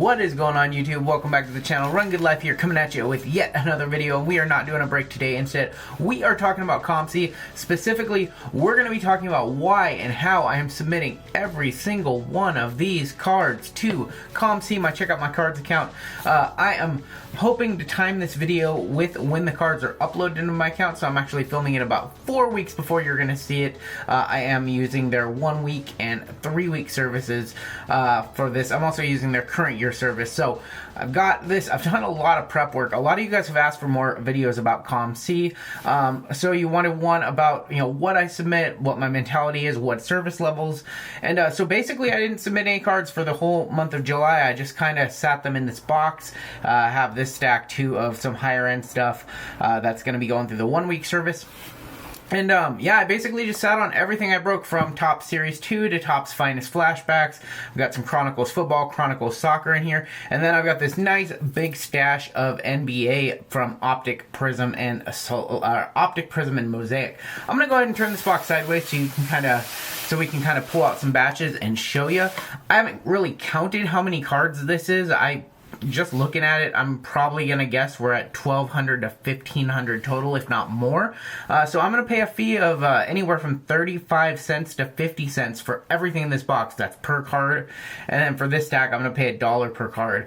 What is going on, YouTube? Welcome back to the channel. Run Good Life here, coming at you with yet another video. We are not doing a break today. Instead, we are talking about COMC. Specifically, we're going to be talking about why and how I am submitting every single one of these cards to COMC, my Check Out My Cards account. I am hoping to time this video with when the cards are uploaded into my account, so I'm actually filming it about 4 weeks before you're going to see it. I am using their 1 week and 3 week services for this. I'm also using their current year service. So I've got this. I've done a lot of prep work. A lot of you guys have asked for more videos about COMC. So you wanted one about, what I submit, what my mentality is, what service levels. And so basically I didn't submit any cards for the whole month of July. I just kind of sat them in this box. Have this stack too of some higher end stuff that's going to be going through the 1 week service. And yeah, I basically just sat on everything I broke, from Top Series 2 to Top's Finest Flashbacks. I've got some Chronicles Football, Chronicles Soccer in here. And then I've got this nice big stash of NBA from Optic Prism and Mosaic. I'm going to go ahead and turn this box sideways so you can we can kind of pull out some batches and show you. I haven't really counted how many cards this is. Just looking at it, I'm probably going to guess we're at 1,200 to 1,500 total, if not more. So I'm going to pay a fee of anywhere from 35 cents to 50 cents for everything in this box. That's per card. And then for this stack, I'm going to pay $1 per card.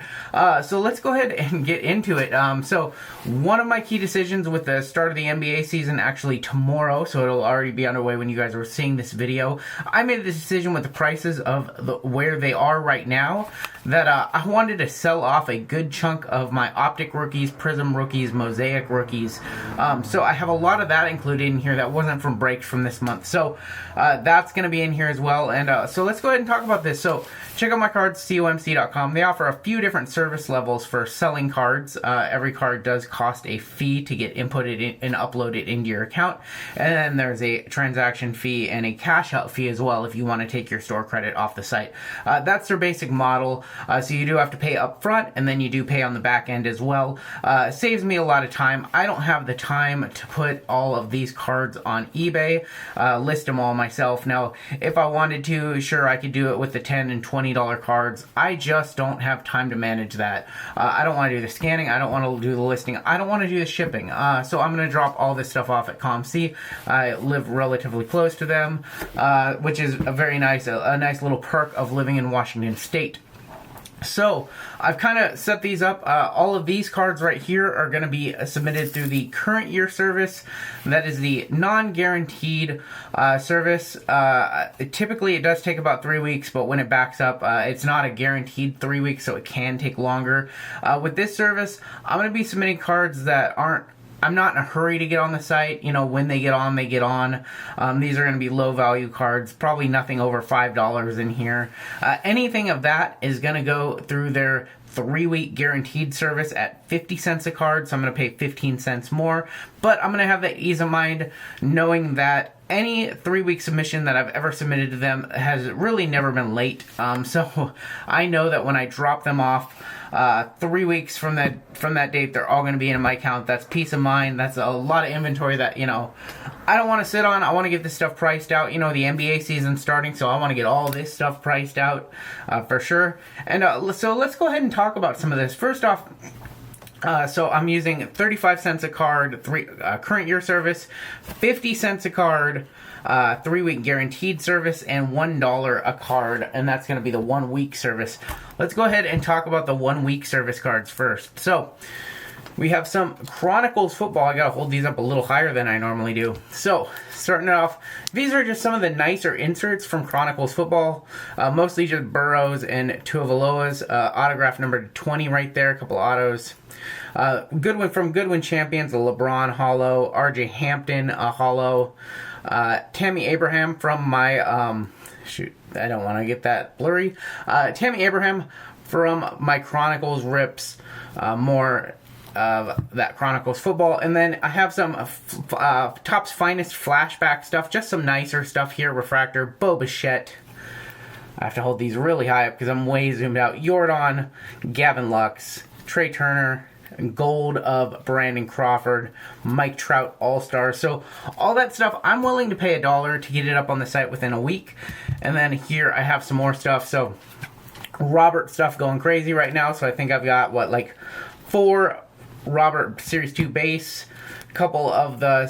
So let's go ahead and get into it. So one of my key decisions with the start of the NBA season, actually tomorrow, so it'll already be underway when you guys are seeing this video, I made a decision with the prices of where they are right now, that I wanted to sell off a good chunk of my Optic rookies, Prism rookies, Mosaic rookies. So I have a lot of that included in here that wasn't from breaks from this month. So that's going to be in here as well. And so let's go ahead and talk about this. So check out my cards, COMC.com. They offer a few different service levels for selling cards. Every card does cost a fee to get inputted in and uploaded into your account. And then there's a transaction fee and a cash out fee as well if you want to take your store credit off the site. That's their basic model. So you do have to pay up front, and then you do pay on the back end as well. It saves me a lot of time. I don't have the time to put all of these cards on eBay, list them all myself. Now, if I wanted to, sure, I could do it with the $10 and $20 cards. I just don't have time to manage that. I don't want to do the scanning. I don't want to do the listing. I don't want to do the shipping. So I'm going to drop all this stuff off at COMC. I live relatively close to them, which is a very nice, a nice little perk of living in Washington State. So I've kind of set these up. All of these cards right here are going to be submitted through the current year service. That is the non-guaranteed service. Typically it does take about 3 weeks, but when it backs up, it's not a guaranteed 3 weeks, so it can take longer. With this service, I'm going to be submitting cards that I'm not in a hurry to get on the site. When they get on, they get on. These are going to be low value cards, probably nothing over $5 in here. Anything of that is going to go through their 3 week guaranteed service at 50 cents a card, so I'm going to pay 15 cents more. But I'm going to have that ease of mind knowing that any 3 week submission that I've ever submitted to them has really never been late. So I know that when I drop them off 3 weeks from that date, they're all going to be in my account. That's peace of mind. That's a lot of inventory that, I don't want to sit on. I want to get this stuff priced out. The NBA season's starting, so I want to get all this stuff priced out for sure. And so let's go ahead and talk about some of this. First off, so I'm using 35 cents a card, current year service, 50 cents a card, 3 week guaranteed service, and $1 a card, and that's going to be the 1 week service. Let's go ahead and talk about the 1 week service cards first. So we have some Chronicles Football. I gotta hold these up a little higher than I normally do. So starting it off, these are just some of the nicer inserts from Chronicles Football. Mostly just Burrows and Tuivasa-Valoa's autograph number 20 right there. A couple autos. Goodwin from Goodwin Champions, the LeBron holo. RJ Hampton holo. Tammy Abraham from my shoot, I don't want to get that blurry. Tammy Abraham from my Chronicles rips. More of that Chronicles Football. And then I have some Top's Finest Flashback stuff, just some nicer stuff here. Refractor, Bo Bichette. I have to hold these really high up because I'm way zoomed out. Jordan, Gavin Lux, Trey Turner, gold of Brandon Crawford, Mike Trout All-Star. So all that stuff, I'm willing to pay $1 to get it up on the site within a week. And then here I have some more stuff. So Robert stuff going crazy right now. So I think I've got, what, like 4 Robert Series 2 base, a couple of the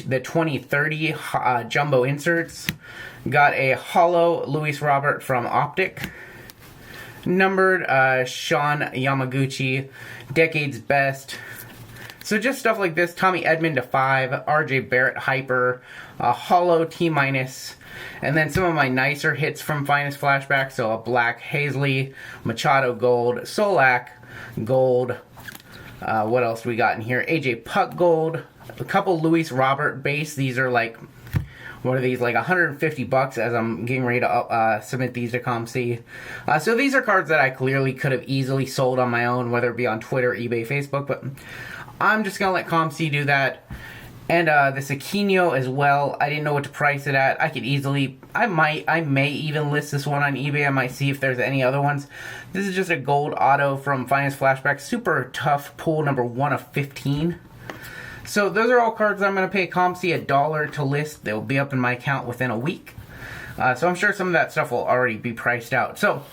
the 2030 jumbo inserts. Got a hollow Luis Robert from Optic. Numbered Sean Yamaguchi, Decade's Best. So just stuff like this. Tommy Edmond to 5, RJ Barrett Hyper, hollow T-, and then some of my nicer hits from Finest Flashback. So a Black Hazley, Machado Gold, Solak Gold. What else do we got in here? AJ Puck Gold, a couple Luis Robert base. These are like, what are these, like $150 as I'm getting ready to submit these to COMC. So these are cards that I clearly could have easily sold on my own, whether it be on Twitter, eBay, Facebook, but I'm just going to let COMC do that. And this Aquino as well, I didn't know what to price it at. I could easily, I may even list this one on eBay. I might see if there's any other ones. This is just a gold auto from Finest Flashback. Super tough pull, number 1 of 15. So those are all cards I'm going to pay COMC $1 to list. They'll be up in my account within a week. So I'm sure some of that stuff will already be priced out. So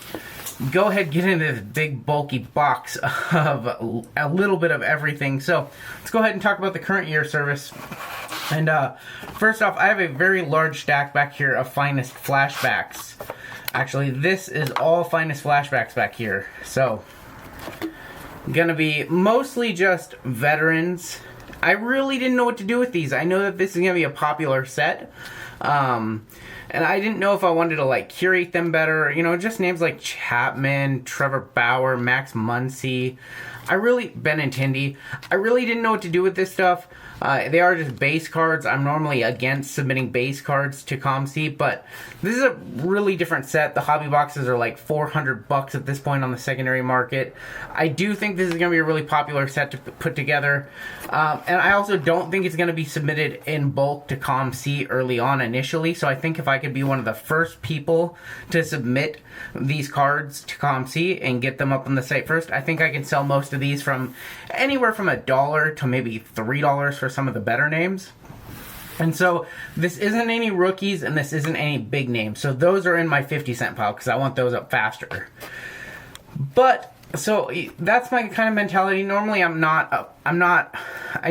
go ahead, get into this big bulky box of a little bit of everything. So let's go ahead and talk about the current year service. And first off, I have a very large stack back here of Finest Flashbacks. Actually, this is all Finest Flashbacks back here. So gonna be mostly just veterans. I really didn't know what to do with these. I know that this is going to be a popular set. And I didn't know if I wanted to, like, curate them better. You know, just names like Chapman, Trevor Bauer, Max Muncy. Benintendi. I really didn't know what to do with this stuff. They are just base cards. I'm normally against submitting base cards to COMC, but this is a really different set. The hobby boxes are like $400 at this point on the secondary market. I do think this is going to be a really popular set to put together. And I also don't think it's going to be submitted in bulk to COMC early on initially, so I think if I could be one of the first people to submit these cards to COMC and get them up on the site first, I think I can sell most of these from anywhere from $1 to maybe $3 for some of the better names. And so this isn't any rookies and this isn't any big names. So those are in my 50-cent pile because I want those up faster. But so that's my kind of mentality. Normally I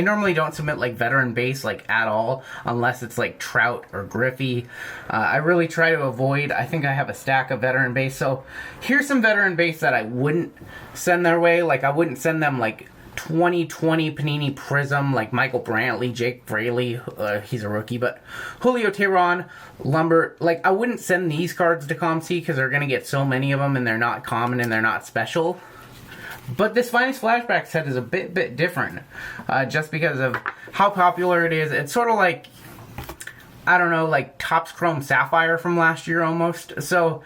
normally don't submit like veteran base like at all unless it's like Trout or Griffey. I really try to avoid. I think I have a stack of veteran base. So here's some veteran base that I wouldn't send their way. Like I wouldn't send them like 2020 Panini Prism like Michael Brantley, Jake Fraley, he's a rookie, but Julio Teheran, Lumber. Like I wouldn't send these cards to COMC because they're going to get so many of them and they're not common and they're not special. But this Finest Flashback set is a bit different, just because of how popular it is. It's sort of like, I don't know, like Topps Chrome Sapphire from last year almost. So,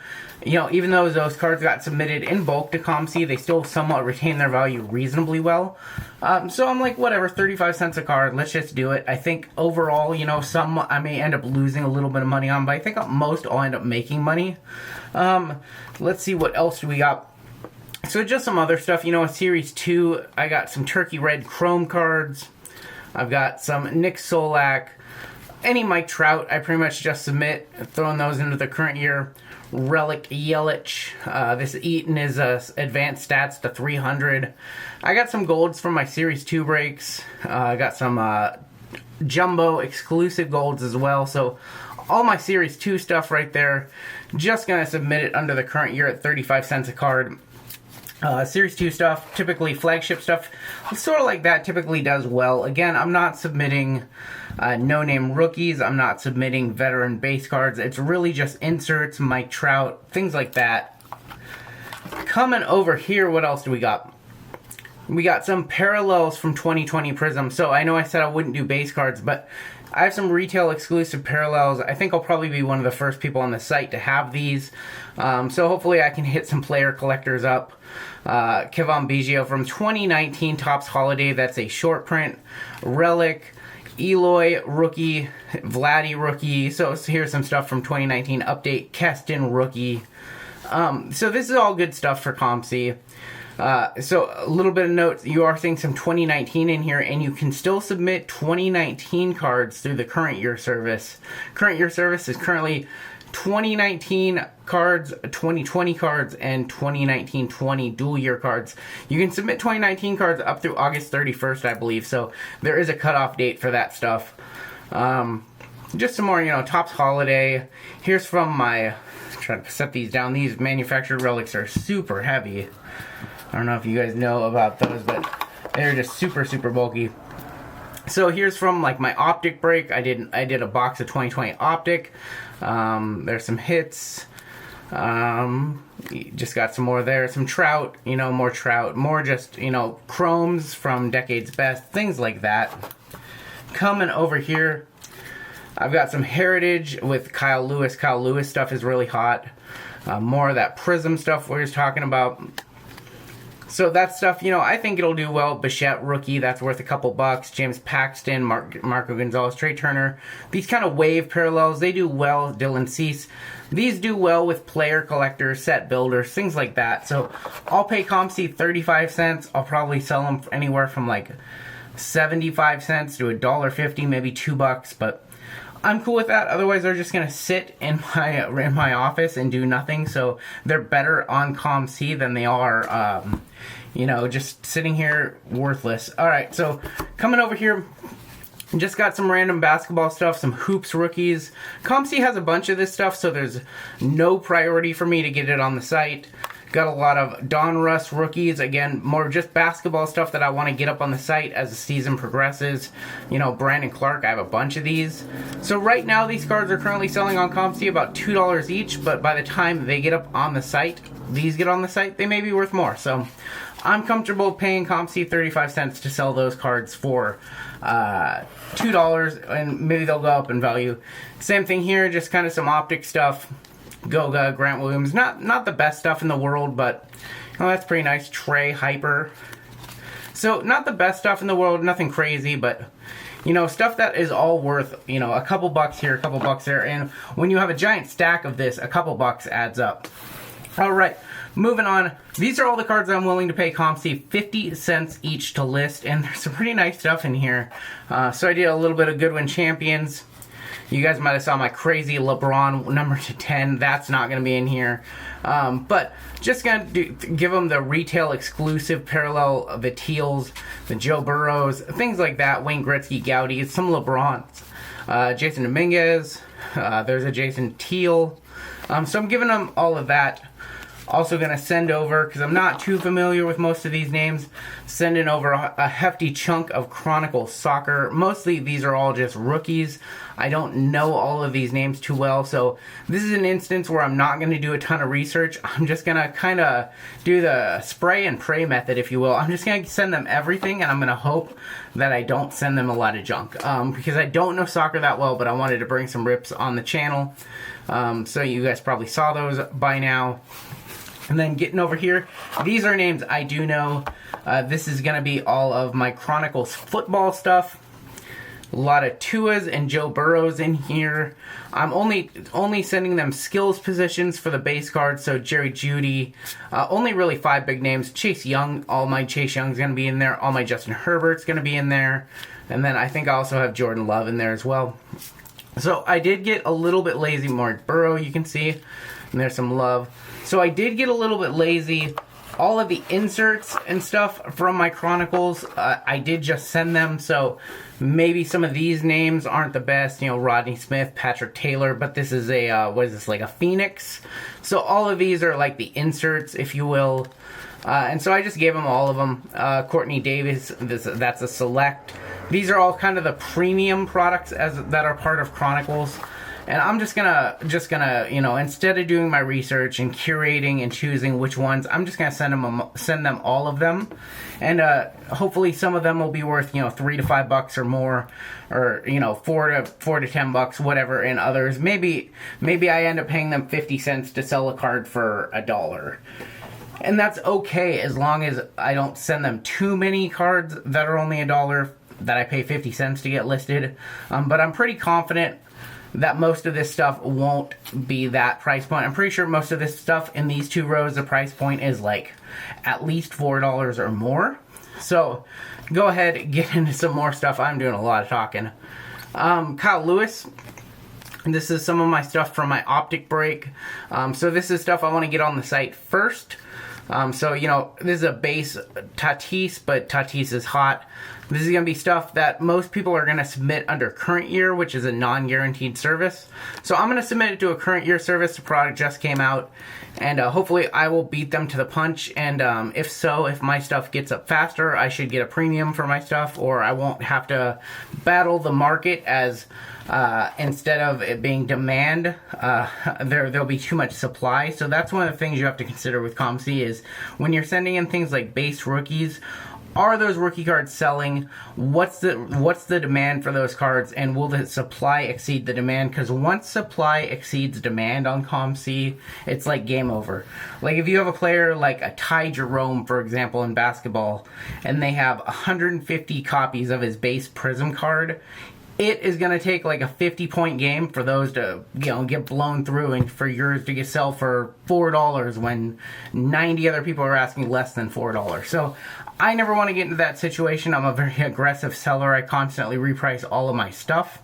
you know, even though those cards got submitted in bulk to COMC, they still somewhat retain their value reasonably well. So I'm like, whatever, 35 cents a card, let's just do it. I think overall, you know, some I may end up losing a little bit of money on, but I think most I'll end up making money. Let's see, what else do we got? So just some other stuff, you know, in Series 2, I got some Turkey Red Chrome cards. I've got some Nick Solak. Any Mike Trout, I pretty much just submit, throwing those into the current year. Relic Yelich. This Eaton is advanced stats to 300. I got some golds from my Series 2 breaks. I got some jumbo exclusive golds as well. So all my Series 2 stuff right there. Just going to submit it under the current year at 35 cents a card. Series 2 stuff, typically flagship stuff, sort of like that, typically does well. Again, I'm not submitting no-name rookies. I'm not submitting veteran base cards. It's really just inserts, Mike Trout, things like that. Coming over here, what else do we got? We got some parallels from 2020 Prism. So I know I said I wouldn't do base cards, but I have some retail exclusive parallels. I think I'll probably be one of the first people on the site to have these. So hopefully I can hit some player collectors up. Kevon Biggio from 2019 Topps Holiday. That's a short print. Relic. Eloy rookie. Vladdy rookie. So here's some stuff from 2019 update. Keston rookie. So this is all good stuff for COMC. So a little bit of notes, you are seeing some 2019 in here, and you can still submit 2019 cards through the current year service. Current year service is currently 2019 cards, 2020 cards, and 2019-20 dual year cards. You can submit 2019 cards up through August 31st, I believe, so there is a cutoff date for that stuff. Just some more, Topps Holiday. Here's from my, trying to set these down. These manufactured relics are super heavy. I don't know if you guys know about those, but they're just super, super bulky. So here's from like my Optic break. I did a box of 2020 Optic. There's some hits. Just got some more there. Some Trout, more Trout. More just, chromes from Decade's Best. Things like that. Coming over here, I've got some Heritage with Kyle Lewis. Kyle Lewis stuff is really hot. More of that Prism stuff we were talking about. So that stuff, I think it'll do well. Bichette rookie, that's worth a couple bucks. James Paxton, Marco Gonzalez, Trey Turner. These kind of wave parallels, they do well. Dylan Cease. These do well with player collectors, set builders, things like that. So I'll pay COMC 35 cents. I'll probably sell them anywhere from like 75 cents to $1.50, maybe $2, but I'm cool with that. Otherwise, they're just gonna sit in my office and do nothing. So they're better on COMC than they are, just sitting here worthless. All right, so coming over here, just got some random basketball stuff, some hoops rookies. COMC has a bunch of this stuff, so there's no priority for me to get it on the site. Got a lot of Don Russ rookies. Again, more just basketball stuff that I want to get up on the site as the season progresses. Brandon Clark, I have a bunch of these. So right now, these cards are currently selling on COMC about $2 each, but by the time they get up on the site, they may be worth more. So I'm comfortable paying COMC 35 cents to sell those cards for $2, and maybe they'll go up in value. Same thing here, just kind of some Optic stuff. Goga, Grant Williams, not the best stuff in the world, but that's pretty nice. Trey, Hyper. So not the best stuff in the world, nothing crazy, but stuff that is all worth, a couple bucks here, a couple bucks there, and when you have a giant stack of this, a couple bucks adds up. All right, moving on. These are all the cards I'm willing to pay COMC 50 cents each to list, and there's some pretty nice stuff in here. So I did a little bit of Goodwin Champions. You guys might have saw my crazy LeBron number to 10. That's not going to be in here. But just going to give them the retail exclusive parallel of the Teals, the Joe Burrows, things like that. Wayne Gretzky, Gaudy, some LeBrons. Jason Dominguez. There's a Jason Teal. So I'm giving them all of that. Also going to send over, because I'm not too familiar with most of these names, sending over a hefty chunk of Chronicles Soccer. Mostly these are all just rookies. I don't know all of these names too well, so this is an instance where I'm not going to do a ton of research. I'm just going to kind of do the spray and pray method, if you will. I'm just going to send them everything, and I'm going to hope that I don't send them a lot of junk. Because I don't know soccer that well, but I wanted to bring some rips on the channel. So you guys probably saw those by now. And then getting over here, these are names I do know. This is going to be all of my Chronicles Football stuff. A lot of Tuas and Joe Burrows in here. I'm only sending them skills positions for the base cards. So Jerry Jeudy, only really 5 big names. Chase Young, all my Chase Young's going to be in there. All my Justin Herbert's going to be in there. And then I think I also have Jordan Love in there as well. So I did get a little bit lazy. Mark Burrow, you can see. And there's some love. So I did get a little bit lazy. All of the inserts and stuff from my Chronicles, I did just send them. So maybe some of these names aren't the best. Rodney Smith, Patrick Taylor. But this is a, what is this, like a Phoenix? So all of these are like the inserts, if you will. And so I just gave them all of them. Courtney Davis, that's a select. These are all kind of the premium products that are part of Chronicles. And I'm just gonna, instead of doing my research and curating and choosing which ones, I'm just gonna send them all of them, and hopefully some of them will be worth $3 to $5 or more, or $4 to $10, whatever. And others, maybe I end up paying them 50 cents to sell a card for $1. And that's okay as long as I don't send them too many cards that are only $1 that I pay 50 cents to get listed. But I'm pretty confident that most of this stuff won't be that price point. I'm pretty sure most of this stuff in these 2 rows, the price point is like at least $4 or more. So go ahead, get into some more stuff. I'm doing a lot of talking. Kyle Lewis. This is some of my stuff from my optic break. So this is stuff I want to get on the site first. So, you know, this is a base Tatis, but Tatis is hot. This is going to be stuff that most people are going to submit under current year, which is a non-guaranteed service. So I'm going to submit it to a current year service. The product just came out, and hopefully I will beat them to the punch. And if so, if my stuff gets up faster, I should get a premium for my stuff, or I won't have to battle the market as instead of it being demand, there'll be too much supply. So that's one of the things you have to consider with COMC is when you're sending in things like base rookies, are those rookie cards selling? What's the demand for those cards, and will the supply exceed the demand? Because once supply exceeds demand on COMC, it's like game over. Like if you have a player like a Ty Jerome, for example, in basketball, and they have 150 copies of his base Prism card, it is going to take like a 50-point game for those to, you know, get blown through and for yours to get sell for $4 when 90 other people are asking less than $4. So I never want to get into that situation. I'm a very aggressive seller. I constantly reprice all of my stuff.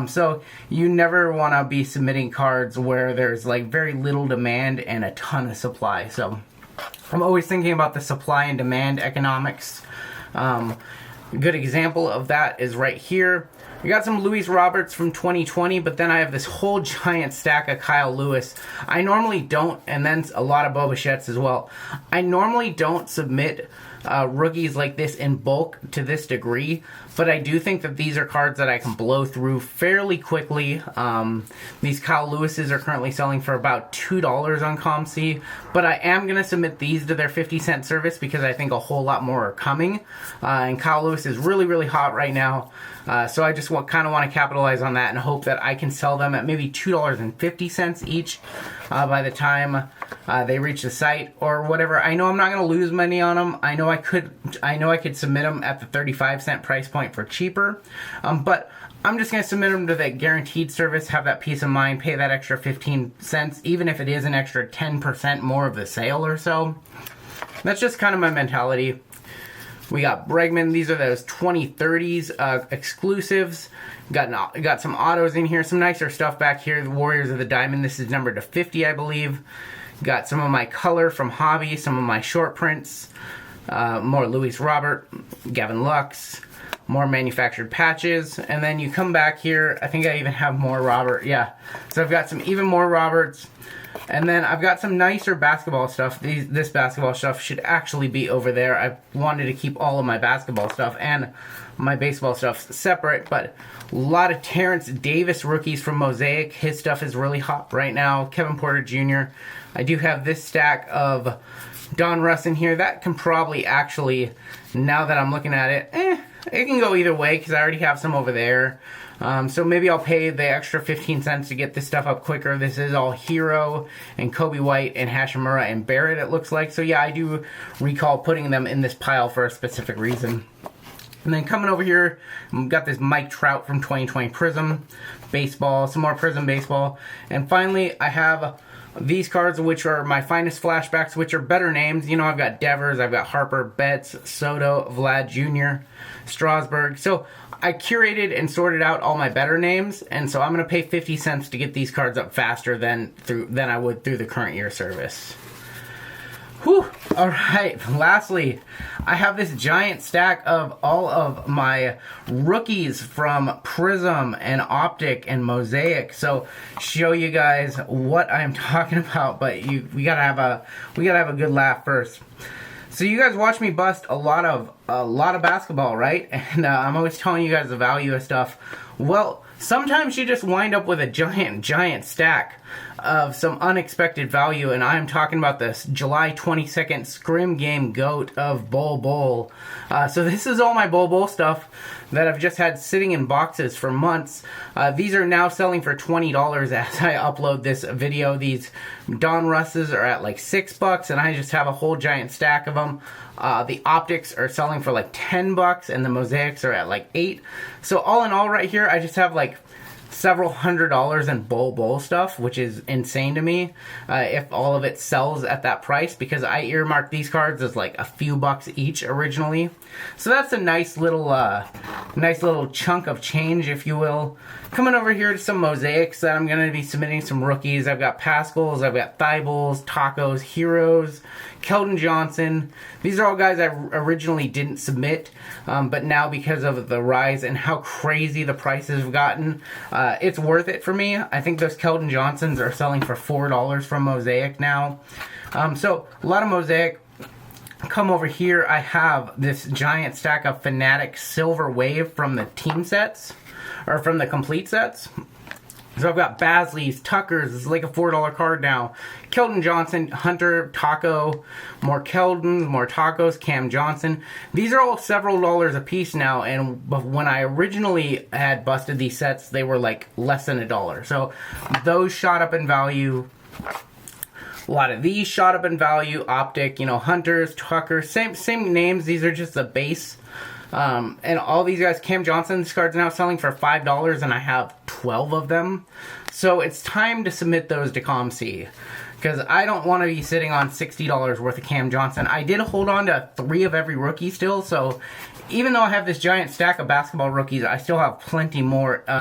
So you never want to be submitting cards where there's like very little demand and a ton of supply. So I'm always thinking about the supply and demand economics. A good example of that is right here. We got some Luis Roberts from 2020, but then I have this whole giant stack of Kyle Lewis. I normally don't, and then a lot of Bo Bichette's as well. I normally don't submit rookies like this in bulk to this degree, but I do think that these are cards that I can blow through fairly quickly. These Kyle Lewis's are currently selling for about $2 on COMC, but I am going to submit these to their 50-cent service because I think a whole lot more are coming. And Kyle Lewis is really, really hot right now. So I just kind of want to capitalize on that and hope that I can sell them at maybe $2.50 each by the time they reach the site or whatever. I know I'm not going to lose money on them. I know I could submit them at the 35-cent price point for cheaper, but I'm just going to submit them to the guaranteed service, have that peace of mind, pay that extra 15 cents, even if it is an extra 10% more of the sale or so. That's just kind of my mentality. We got Bregman. These are those 2030s exclusives. Got some autos in here. Some nicer stuff back here. The Warriors of the Diamond. This is numbered to 50, I believe. Got some of my color from Hobby. Some of my short prints. More Luis Robert. Gavin Lux. More manufactured patches. And then you come back here. I think I even have more Robert. Yeah. So I've got some even more Roberts. And then I've got some nicer basketball stuff. This basketball stuff should actually be over there. I wanted to keep all of my basketball stuff and my baseball stuff separate, but a lot of Terrence Davis rookies from Mosaic. His stuff is really hot right now. Kevin Porter Jr. I do have this stack of Don Russ in here. That can probably actually, now that I'm looking at it, it can go either way because I already have some over there. So maybe I'll pay the extra 15 cents to get this stuff up quicker. This is all Hero and Kobe White and Hashimura and Barrett, it looks like. So yeah, I do recall putting them in this pile for a specific reason. And then coming over here, we've got this Mike Trout from 2020 Prism Baseball, some more Prism Baseball. And finally, I have these cards, which are my finest flashbacks, which are better names. You know, I've got Devers, I've got Harper, Betts, Soto, Vlad Jr., Strasburg. So I curated and sorted out all my better names, and so I'm going to pay 50 cents to get these cards up faster than I would through the current year service. Whew. All right. Lastly, I have this giant stack of all of my rookies from Prism and Optic and Mosaic. So show you guys what I'm talking about, but we gotta have a good laugh first. So you guys watch me bust a lot of basketball, right? And I'm always telling you guys the value of stuff. Well, sometimes you just wind up with a giant stack of some unexpected value, and I'm talking about this July 22nd Scrim Game GOAT of Bol. So this is all my Bol stuff that I've just had sitting in boxes for months. These are now selling for $20 as I upload this video. These Don Russes are at like $6, and I just have a whole giant stack of them. The Optics are selling for like $10, and the Mosaics are at like $8. So all in all right here, I just have like several $100s in Bol stuff, which is insane to me if all of it sells at that price, because I earmarked these cards as like a few bucks each originally. So that's a nice little nice little chunk of change, if you will. Coming over here to some mosaics that I'm going to be submitting some rookies. I've got Pascals, I've got Thiebaults, Tacos, Heroes, Keldon Johnson. These are all guys I originally didn't submit, but now because of the rise and how crazy the prices have gotten, it's worth it for me. I think those Keldon Johnsons are selling for $4 from Mosaic now. So a lot of Mosaic. Come over here, I have this giant stack of Fanatic Silver Wave from the team sets, or from the complete sets. So I've got Basley's, Tucker's, it's like a $4 card now. Keldon Johnson, Hunter, Taco, more Keldons, more Tacos, Cam Johnson. These are all several dollars a piece now, and when I originally had busted these sets, they were like less than $1. So those shot up in value. A lot of these shot up in value. Optic, you know, Hunters, Tuckers, same names. These are just the base. And all these guys, Cam Johnson, this card's now selling for $5, and I have 12 of them. So it's time to submit those to COMC, because I don't want to be sitting on $60 worth of Cam Johnson. I did hold on to 3 of every rookie still, so even though I have this giant stack of basketball rookies, I still have plenty more.